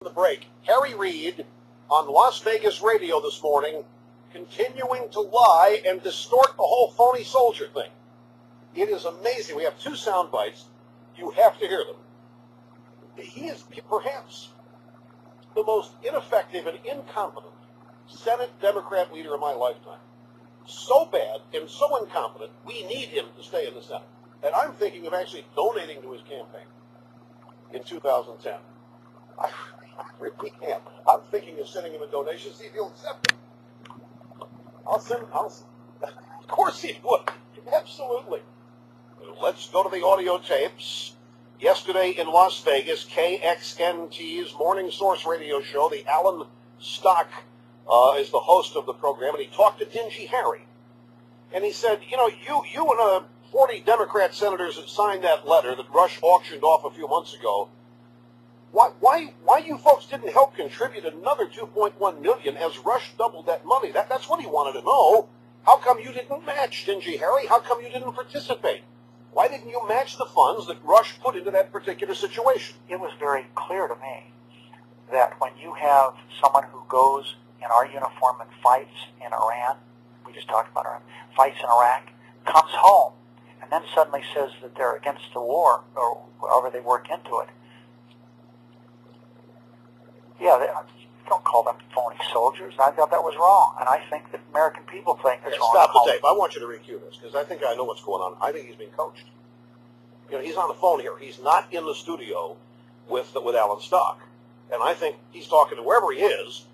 the break. Harry Reid on Las Vegas radio this morning, continuing to lie and distort the whole phony soldier thing. It is amazing. We have two sound bites. You have to hear them. He is perhaps the most ineffective and incompetent Senate Democrat leader of my lifetime. So bad and so incompetent, we need him to stay in the Senate. And I'm thinking of actually donating to his campaign in 2010. I really am. I'm thinking of sending him a donation, see if he'll accept it. Of course he would. Absolutely. Let's go to the audio tapes. Yesterday in Las Vegas, KXNT's Morning Source radio show, the Alan Stock is the host of the program, and he talked to Dingy Harry. And he said, you know, you and 40 Democrat senators that signed that letter that Rush auctioned off a few months ago, why you folks didn't help contribute another $2.1 million as Rush doubled that money? That's what he wanted to know. How come you didn't match, Dingy Harry? How come you didn't participate? Why didn't you match the funds that Rush put into that particular situation? It was very clear to me that when you have someone who goes in our uniform and fights in Iran, we just talked about Iran, fights in Iraq, comes home, and then suddenly says that they're against the war, or however they work into it. Yeah, don't call them phony soldiers. I thought that was wrong, and I think that American people think it's wrong. Stop the tape. I want you to recue this, because I think I know what's going on. I think he's being coached. You know, he's on the phone here. He's not in the studio with Alan Stock. And I think he's talking to wherever he is.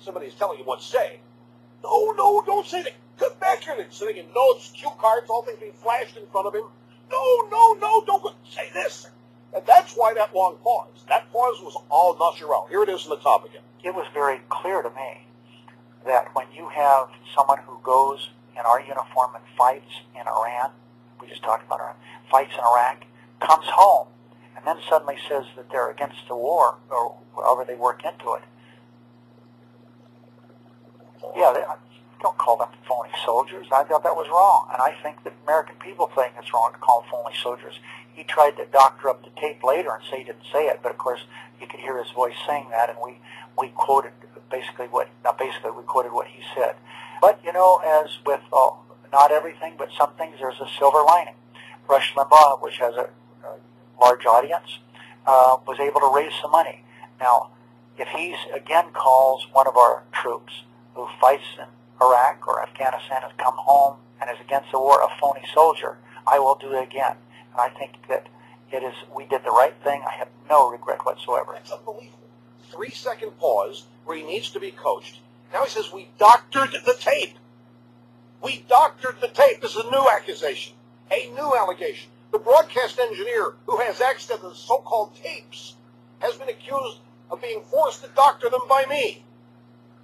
Somebody's telling him what to say. No, don't say that. Come back here. They're sitting in notes, cue cards, all things being flashed in front of him. No, don't say this. And that's why that long pause. That pause was all natural. Here it is in the top again. It was very clear to me that when you have someone who goes in our uniform and fights in Iran, we just talked about Iran, fights in Iraq, comes home, and then suddenly says that they're against the war, or however they work into it. Yeah, don't call them phony soldiers. I thought that was wrong, and I think that American people think it's wrong to call them phony soldiers. He tried to doctor up the tape later and say he didn't say it, but of course you could hear his voice saying that, and we quoted we quoted what he said. But, you know, as with not everything, but some things, there's a silver lining. Rush Limbaugh, which has a large audience, was able to raise some money. Now, if he again calls one of our troops who fights in Iraq or Afghanistan has come home and is against the war a phony soldier, I will do it again. And I think that we did the right thing. I have no regret whatsoever. That's unbelievable. 3-second pause where he needs to be coached. Now he says, we doctored the tape. We doctored the tape. This is a new accusation, a new allegation. The broadcast engineer who has access to the so-called tapes has been accused of being forced to doctor them by me.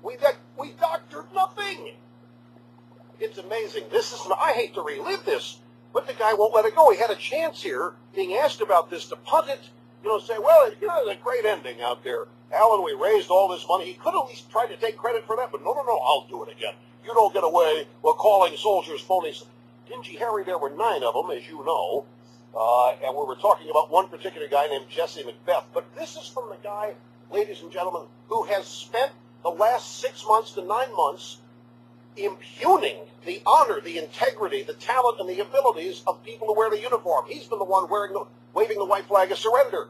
We doctored nothing. It's amazing. I hate to relive this, but the guy won't let it go. He had a chance here, being asked about this, to punt it, say, well, there's a great ending out there. Alan, we raised all this money. He could at least try to take credit for that, but no, I'll do it again. You don't get away with calling soldiers phonies. Dingy Harry, there were 9 of them, as you know, and we were talking about one particular guy named Jesse Macbeth. But this is from the guy, ladies and gentlemen, who has spent the last 6 months to 9 months impugning the honor, the integrity, the talent, and the abilities of people who wear the uniform. He's been the one waving the white flag of surrender.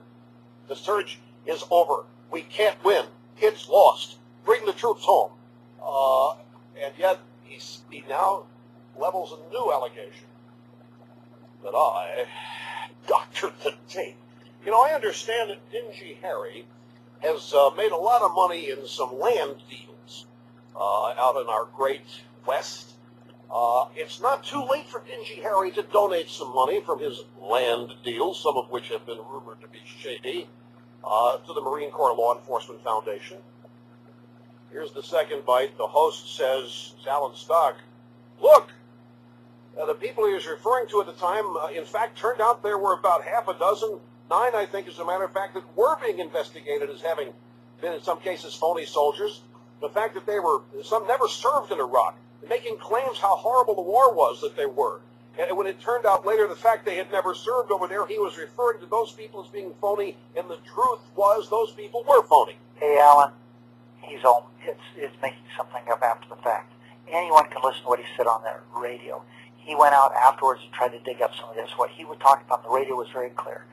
The surge is over. We can't win. It's lost. Bring the troops home. And yet, he now levels a new allegation that I doctored the tape. I understand that Dingy Harry has made a lot of money in some land deals out in our great West. It's not too late for Dingy Harry to donate some money from his land deals, some of which have been rumored to be shady, to the Marine Corps Law Enforcement Foundation. Here's the second bite. The host says, it's Alan Stock, look, the people he was referring to at the time, in fact, turned out there were about half a dozen, 9, I think, as a matter of fact, that were being investigated as having been, in some cases, phony soldiers. The fact that some never served in Iraq, making claims how horrible the war was that they were. And when it turned out later, the fact they had never served over there, he was referring to those people as being phony, and the truth was those people were phony. Hey, Alan, it's making something up after the fact. Anyone can listen to what he said on the radio. He went out afterwards and tried to dig up some of this. What he would talk about on the radio was very clear.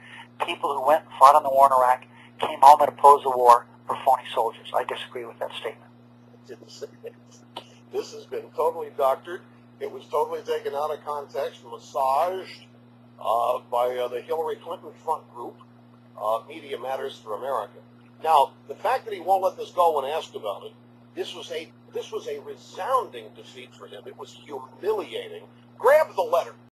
People who went and fought in the war in Iraq, came home and opposed the war, were phony soldiers. I disagree with that statement. This has been totally doctored. It was totally taken out of context, massaged by the Hillary Clinton front group, Media Matters for America. Now, the fact that he won't let this go when asked about it, this was a resounding defeat for him. It was humiliating. Grab the letter.